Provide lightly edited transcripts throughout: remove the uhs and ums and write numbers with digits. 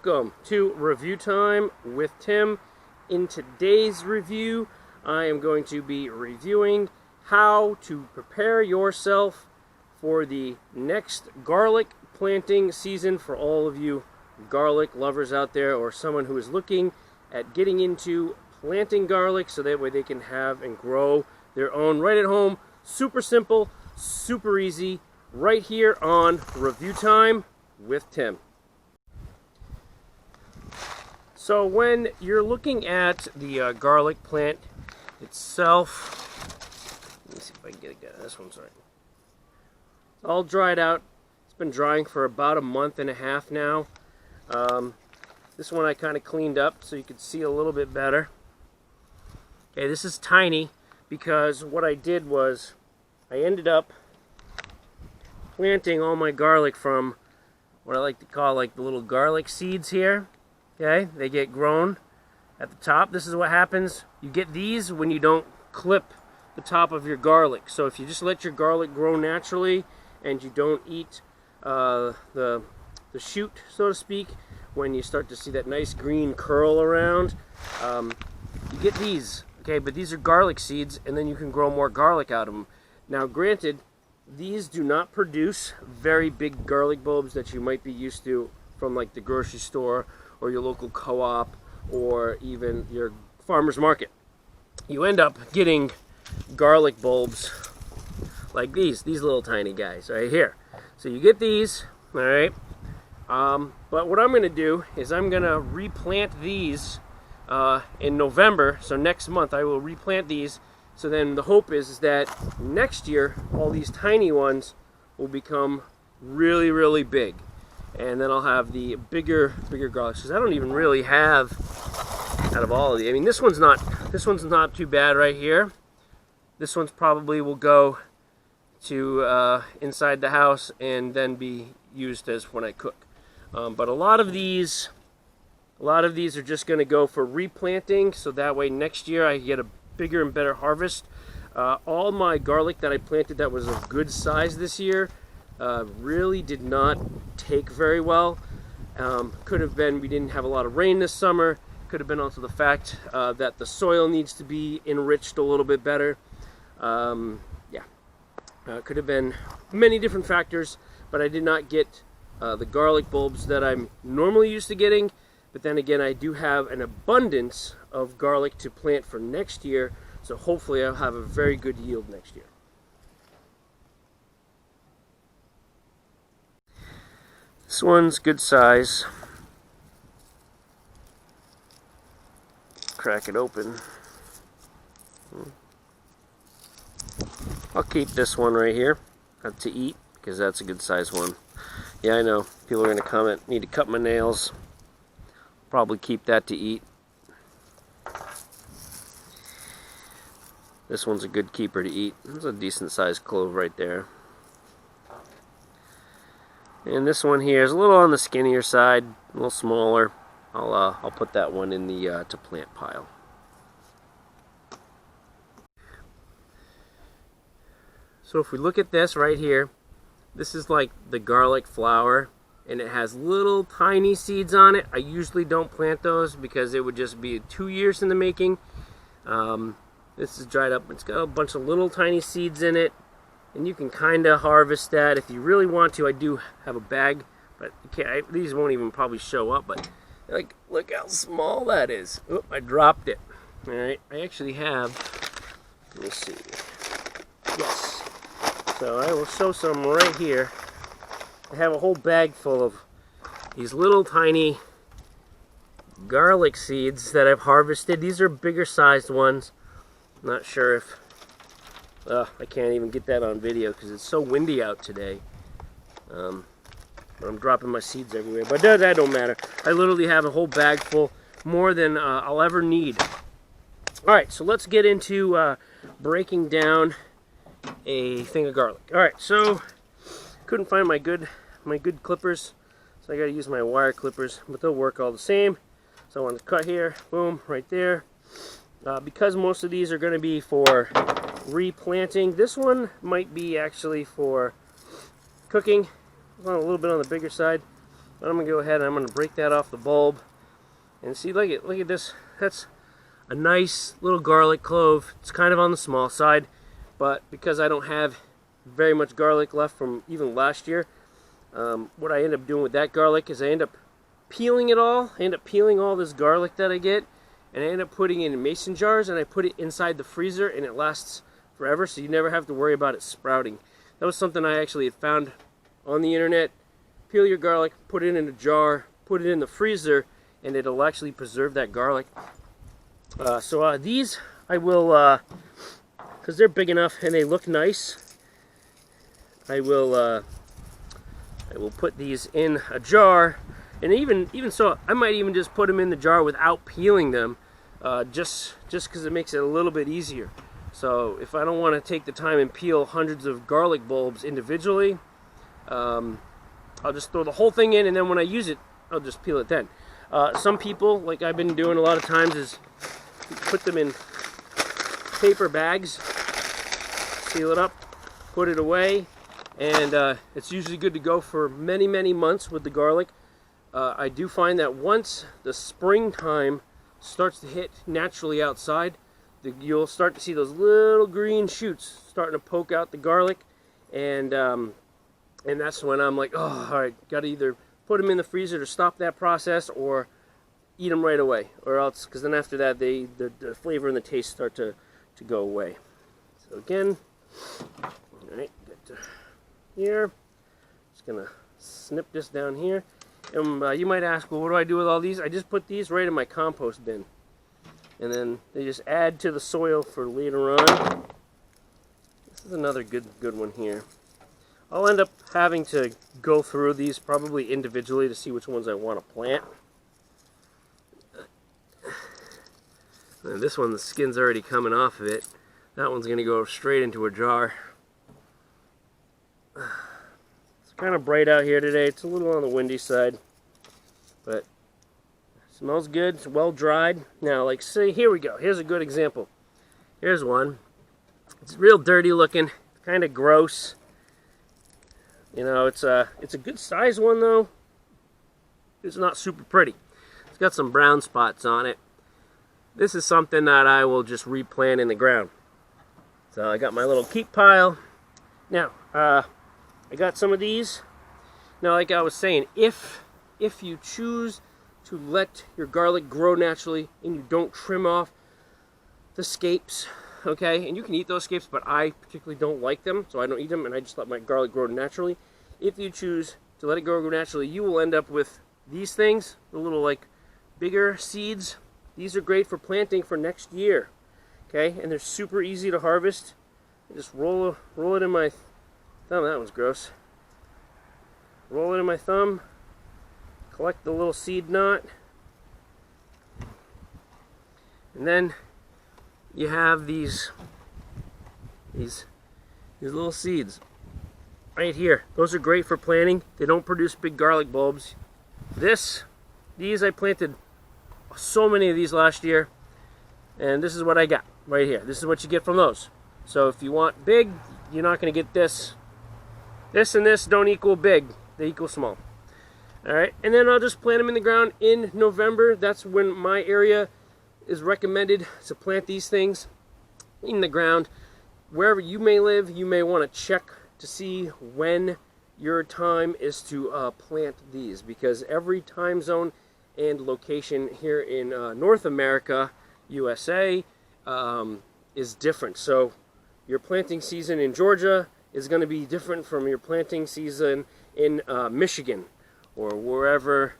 Welcome to Review Time with Tim. In today's review, I am going to be reviewing how to prepare yourself for the next garlic planting season for all of you garlic lovers out there, or someone who is looking at getting into planting garlic so that way they can have and grow their own right at home. Super simple, super easy, right here on Review Time with Tim. So when you're looking at the garlic plant itself, let me see if I can get it. This one's right. It's all dried out. It's been drying for about a month and a half now. This one I kind of cleaned up so you could see a little bit better. Okay, this is tiny because what I did was I ended up planting all my garlic from what I like to call like the little garlic seeds here. Okay, they get grown at the top. This is what happens. You get these when you don't clip the top of your garlic. So if you just let your garlic grow naturally and you don't eat the shoot, so to speak, when you start to see that nice green curl around, you get these. Okay, but these are garlic seeds, and then you can grow more garlic out of them. Now, granted, these do not produce very big garlic bulbs that you might be used to from like the grocery store or your local co-op or even your farmer's market. You end up getting garlic bulbs like these little tiny guys right here. So you get these, all right? But what I'm going to do is I'm going to replant these in November. So next month I will replant these. So then the hope is that next year all these tiny ones will become really, really big. And then I'll have the bigger garlic. Because I don't even really have, out of all of these, I mean, this one's not too bad right here. This one's probably will go to inside the house and then be used as when I cook. But a lot of these are just going to go for replanting, so that way next year I get a bigger and better harvest. All my garlic that I planted that was of good size this year really did not take very well. Could have been we didn't have a lot of rain this summer. Could have been also the fact that the soil needs to be enriched a little bit better. Could have been many different factors, but I did not get the garlic bulbs that I'm normally used to getting. But then again, I do have an abundance of garlic to plant for next year, so hopefully I'll have a very good yield next year. This one's good size. Crack it open. I'll keep this one right here to eat because that's a good size one. Yeah, I know. People are going to comment, need to cut my nails. Probably keep that to eat. This one's a good keeper to eat. It's a decent sized clove right there. And this one here is a little on the skinnier side, a little smaller. I'll put that one in the to plant pile. So if we look at this right here, this is like the garlic flower, and it has little tiny seeds on it. I usually don't plant those because it would just be 2 years in the making. This is dried up. It's got a bunch of little tiny seeds in it, and you can kind of harvest that if you really want to. I do have a bag, but these won't even probably show up. But like, look how small that is. Oh, I dropped it. All right, I actually have. Let me see. Yes. So I will show some right here. I have a whole bag full of these little tiny garlic seeds that I've harvested. These are bigger sized ones. I'm not sure if I can't even get that on video because it's so windy out today. But I'm dropping my seeds everywhere. But that don't matter. I literally have a whole bag full, more than I'll ever need. Alright, so let's get into breaking down a thing of garlic. Alright, so couldn't find my good clippers, so I gotta use my wire clippers, but they'll work all the same. So I want to cut here, boom, right there. Because most of these are going to be for replanting, this one might be actually for cooking. It's a little bit on the bigger side. But I'm gonna go ahead and I'm gonna break that off the bulb. And see, look at this. That's a nice little garlic clove. It's kind of on the small side, but because I don't have very much garlic left from even last year, what I end up doing with that garlic is I end up peeling it all. I end up peeling all this garlic that I get, and I end up putting it in mason jars, and I put it inside the freezer, and it lasts forever, so you never have to worry about it sprouting. That was something I actually had found on the internet. Peel your garlic, put it in a jar, put it in the freezer, and it'll actually preserve that garlic. So these I will, because they're big enough and they look nice, I will put these in a jar. And even so, I might even just put them in the jar without peeling them, just because it makes it a little bit easier. So if I don't want to take the time and peel hundreds of garlic bulbs individually, I'll just throw the whole thing in, and then when I use it, I'll just peel it then. Some people, like I've been doing a lot of times, is put them in paper bags, seal it up, put it away, and it's usually good to go for many, many months with the garlic. I do find that once the springtime starts to hit naturally outside, you'll start to see those little green shoots starting to poke out the garlic, and that's when I'm like, oh, all right, got to either put them in the freezer to stop that process or eat them right away, or else, because then after that, the flavor and the taste start to go away. So again, all right, get to here. Just gonna snip this down here. And you might ask, well, what do I do with all these? I just put these right in my compost bin, and then they just add to the soil for later on. This is another good one here. I'll end up having to go through these probably individually to see which ones I want to plant. And this one, the skin's already coming off of it. That one's going to go straight into a jar. It's kind of bright out here today. It's a little on the windy side, but it smells good. It's well dried. Now, like, see, here we go. Here's a good example. Here's one. It's real dirty looking, kind of gross. You know, it's a good size one though. It's not super pretty. It's got some brown spots on it. This is something that I will just replant in the ground. So I got my little keep pile. Now, I got some of these. Now, like I was saying, if you choose to let your garlic grow naturally and you don't trim off the scapes, okay, and you can eat those scapes, but I particularly don't like them, so I don't eat them, and I just let my garlic grow naturally. If you choose to let it grow naturally, you will end up with these things, the little like bigger seeds. These are great for planting for next year, okay, and they're super easy to harvest. I just roll it in my thumb. That one's gross. Roll it in my thumb, collect the little seed knot, and then you have these little seeds right here. Those are great for planting. They don't produce big garlic bulbs. These I planted so many of these last year, and this is what I got right here. This is what you get from those. So if you want big, you're not going to get this. This and this don't equal big. They equal small. All right, and then I'll just plant them in the ground in November. That's when my area is recommended to plant these things in the ground. Wherever you may live, you may want to check to see when your time is to plant these, because every time zone and location here in North America, USA, is different. So your planting season in Georgia is going to be different from your planting season in Michigan or wherever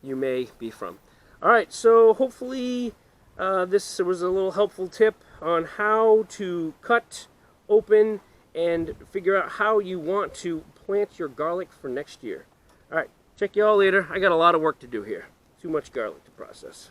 you may be from. All right, so hopefully this was a little helpful tip on how to cut, open, and figure out how you want to plant your garlic for next year. All right, check you all later. I got a lot of work to do here. Too much garlic to process.